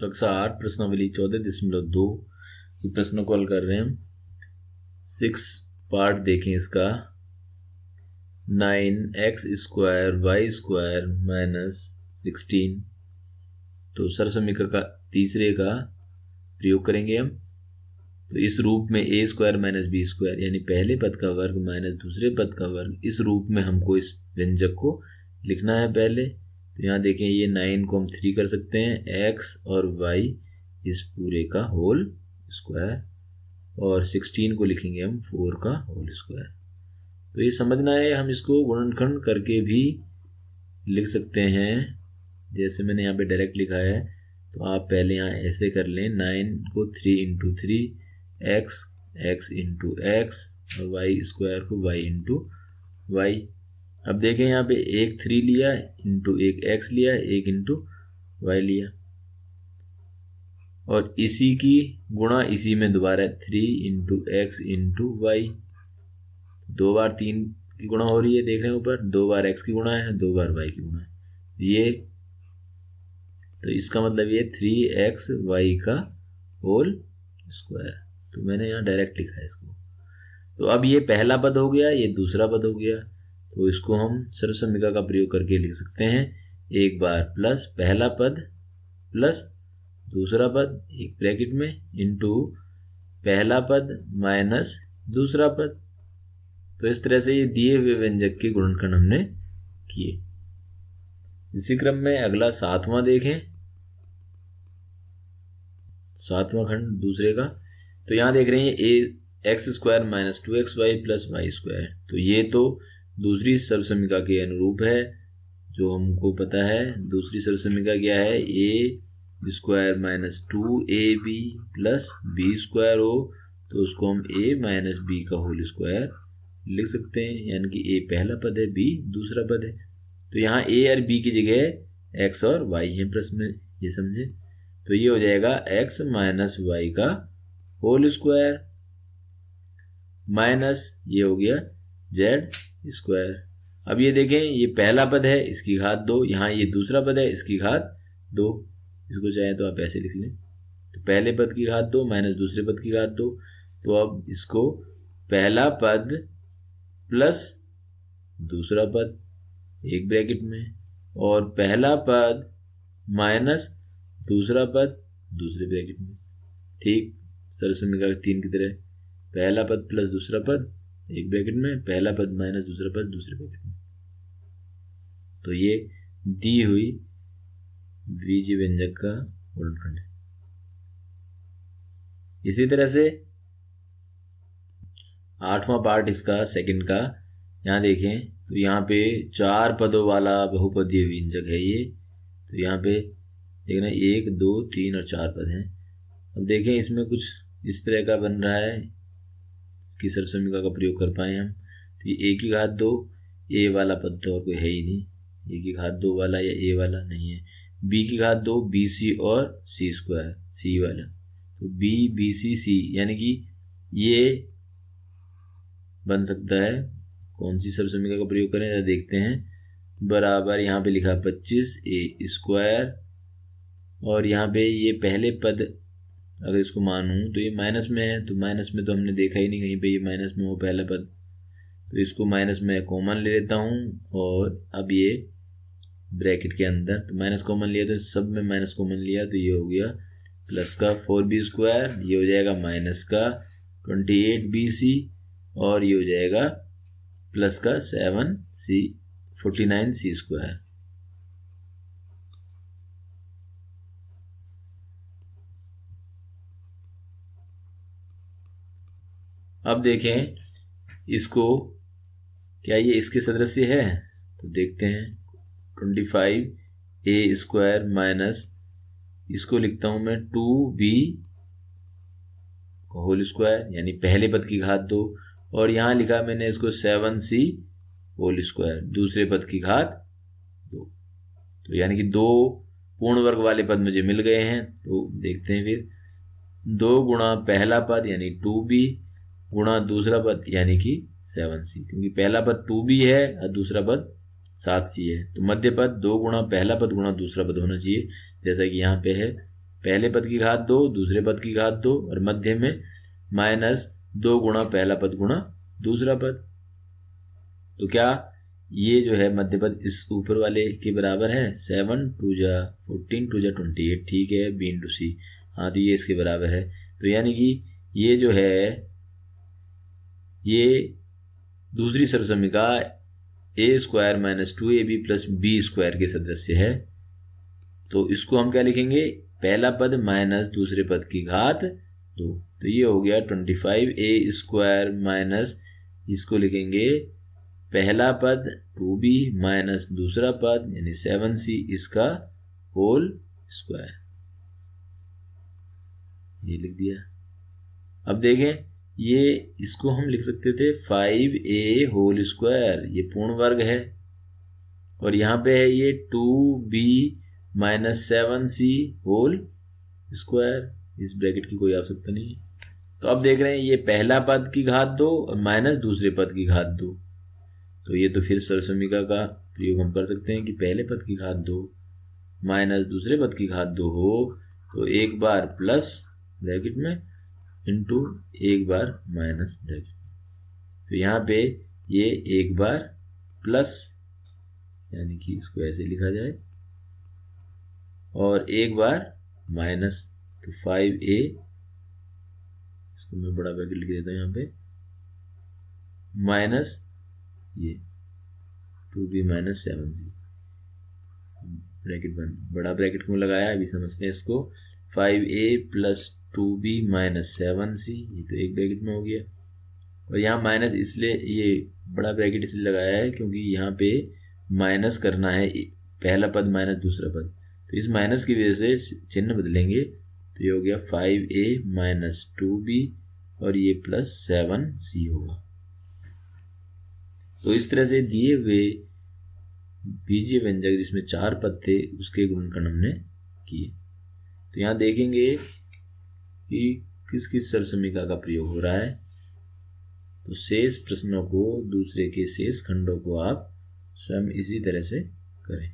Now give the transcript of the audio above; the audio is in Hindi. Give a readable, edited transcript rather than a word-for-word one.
कक्षा 8 प्रश्नावली 14.2 की प्रश्नों को हल कर रहे हैं हम। 6 पार्ट देखें इसका। 9x² y² -16, तो सरसमीकरण का तीसरे का प्रयोग करेंगे हम। तो इस रूप में a² - b² यानी पहले पद का वर्ग माइनस दूसरे पद का वर्ग, इस रूप में हमको इस व्यंजक को लिखना है पहले। तो यहाँ देखें, ये 9 को हम 3 कर सकते हैं, x और y इस पूरे का होल स्क्वायर, और 16 को लिखेंगे हम 4 का होल स्क्वायर। तो ये समझना है, हम इसको गुणनखंड करके भी लिख सकते हैं, जैसे मैंने यहाँ पे डायरेक्ट लिखा है। तो आप पहले यहाँ ऐसे कर लें, 9 को 3 × 3 x × x और y² को y × y। अब देखें यहाँ पे एक 3 लिया इंटू एक x लिया, एक इंटू y लिया, और इसी की गुणा इसी में दोबारा 3 × x × y। 2 बार 3 की गुणा हो रही है, देख रहे हैं ऊपर, 2 बार x की गुणा है, 2 बार y की गुणा है ये। तो इसका मतलब ये 3xy का होल स्क्वायर। तो मैंने यहाँ डायरेक्ट लिखा है इसको। तो अब ये पहला पद हो गया, ये दूसरा पद हो गया। तो इसको हम सरसमीकरण का प्रयोग करके लिख सकते हैं। एक बार प्लस पहला पद प्लस दूसरा पद एक ब्रैकेट में इंटू पहला पद माइनस दूसरा पद। तो इस तरह से ये दिए हुए व्यंजक के गुणनखंड हमने किए। इसी क्रम में अगला 7वां देखें, 7वां खंड दूसरे का। तो यहाँ देख रहे हैं x² - 2xy + y²। तो ये तो दूसरी सरसमीकरण के अनुरूप है, जो हमको पता है। दूसरी सरसमीकरण क्या है, a² - 2ab + b² हो, तो उसको हम a - b का होल स्क्वायर लिख सकते हैं, यानी कि a पहला पद है, b दूसरा पद है। तो यहाँ a और b की जगह x और y है प्रश्न में, ये समझे। तो ये हो जाएगा x - y का होल स्क्वायर माइनस ये हो गया z²। अब ये देखें, ये पहला पद है, इसकी घात 2, यहाँ ये दूसरा पद है, इसकी घात 2। इसको चाहे तो आप ऐसे लिख लें। तो पहले पद की घात 2 माइनस दूसरे पद की घात 2। तो अब इसको पहला पद प्लस दूसरा पद एक ब्रैकेट में, और पहला पद माइनस दूसरा पद दूसरे ब्रैकेट में। ठीक सरसमीकरण 3 की तरह, पहला पद प्लस दूसरा पद एक ब्रैकेट में, पहला पद माइनस दूसरा पद दूसरे ब्रैकेट में। तो ये दी हुई बीजीय व्यंजक का गुणनखंड है। इसी तरह से 8वां पार्ट इसका सेकंड का, यहाँ देखें, तो यहाँ पे 4 पदों वाला बहुपदीय व्यंजक है ये। तो यहाँ पे देखना 1 2 3 और 4 पद हैं। अब देखें, इसमें कुछ इस तरह का बन रहा है कि सरसमीकरण का प्रयोग कर पाए हम। तो ये a की घात 2, a वाला पद तो और कोई है ही नहीं, a की घात 2 वाला या a वाला नहीं है। b की घात 2 bc और c² c वाला, तो b bc c, यानी कि ये बन सकता है। कौन सी सरसमीकरण का प्रयोग करें देखते हैं। बराबर यहाँ पे लिखा 25a², और यहाँ पे ये पहले पद अगर इसको मानूं तो ये माइनस में है, तो माइनस में तो हमने देखा ही नहीं कहीं पे ये माइनस में हो पहला पद। तो इसको माइनस में कॉमन ले लेता हूँ, और अब ये ब्रैकेट के अंदर, तो माइनस कॉमन लिया, तो सब में माइनस कॉमन लिया, तो ये हो गया प्लस का 4b², ये हो जाएगा माइनस का 28bc, और ये हो जाएगा प्लस का 49c²। अब देखें इसको, क्या ये इसके सदस्य है? तो देखते हैं, 25a² माइनस, इसको लिखता हूं मैं 2b होल स्क्वायर, यानी पहले पद की घात 2, और यहां लिखा मैंने इसको 7c होल स्क्वायर दूसरे पद की घात 2। तो यानी कि 2 पूर्ण वर्ग वाले पद मुझे मिल गए हैं। तो देखते हैं फिर, 2 गुणा पहला पद यानी 2b गुणा दूसरा पद यानी कि 7c, क्योंकि पहला पद 2b है और दूसरा पद 7c है। तो मध्य पद 2 गुणा पहला पद गुणा दूसरा पद होना चाहिए, जैसा कि यहाँ पे है। पहले पद की घात 2, दूसरे पद की घात 2 और मध्य में -2 गुणा पहला पद गुणा दूसरा पद। तो क्या ये जो है मध्य पद इस ऊपर वाले के बराबर है? 7 2 जा 14 2 जा 28, ठीक है, B × C। हाँ, तो ये इसके बराबर है। तो यानी कि ये जो है ये दूसरी सर्वसमीका a² - 2ab + b² के सदस्य है। तो इसको हम क्या लिखेंगे? पहला पद माइनस दूसरे पद की घात 2। तो ये हो गया 25a² माइनस, इसको लिखेंगे पहला पद 2b माइनस दूसरा पद यानी 7c इसका होल स्क्वायर, ये लिख दिया। अब देखें, ये इसको हम लिख सकते थे 5a होल स्क्वायर, ये पूर्ण वर्ग है, और यहाँ पे है ये 2b minus 7c whole square, इस ब्रैकेट की कोई आवश्यकता नहीं है। तो अब देख रहे हैं ये पहला पद की घात 2 और माइनस दूसरे पद की घात 2। तो ये तो फिर सर्वसमीका का प्रयोग हम कर सकते हैं कि पहले पद की घात 2 माइनस दूसरे पद की घात 2 हो तो एक बार प्लस ब्रैकेट में इंटू एक बार माइनस ब्रैकेट। तो यहाँ पे ये एक बार प्लस, यानी कि इसको ऐसे लिखा जाए, और एक बार माइनस, तो 5a, इसको मैं बड़ा ब्रैकेट लिख देता हूँ यहाँ पे, माइनस ये 2b माइनस 7c, ब्रैकेट बंद। बड़ा ब्रैकेट क्यों लगाया अभी समझते हैं इसको। 5a plus 2b minus 7c, ये तो एक ब्रैकेट में हो गया, और यहाँ माइनस इसलिए ये बड़ा ब्रैकेट इसलिए लगाया है क्योंकि यहाँ पे माइनस करना है, पहला पद माइनस दूसरा पद, तो इस माइनस की वजह से चिन्ह बदलेंगे। तो ये हो गया 5a माइनस 2b और ये प्लस 7c होगा। तो इस तरह से दिए हुए बीजीय व्यंजक जिसमें 4 पद थे उसके गुणनखंड हमने किए। तो यहाँ देखेंगे कि किस किस सर्वसमीका का प्रयोग हो रहा है। तो शेष प्रश्नों को, दूसरे के शेष खंडों को आप स्वयं इसी तरह से करें।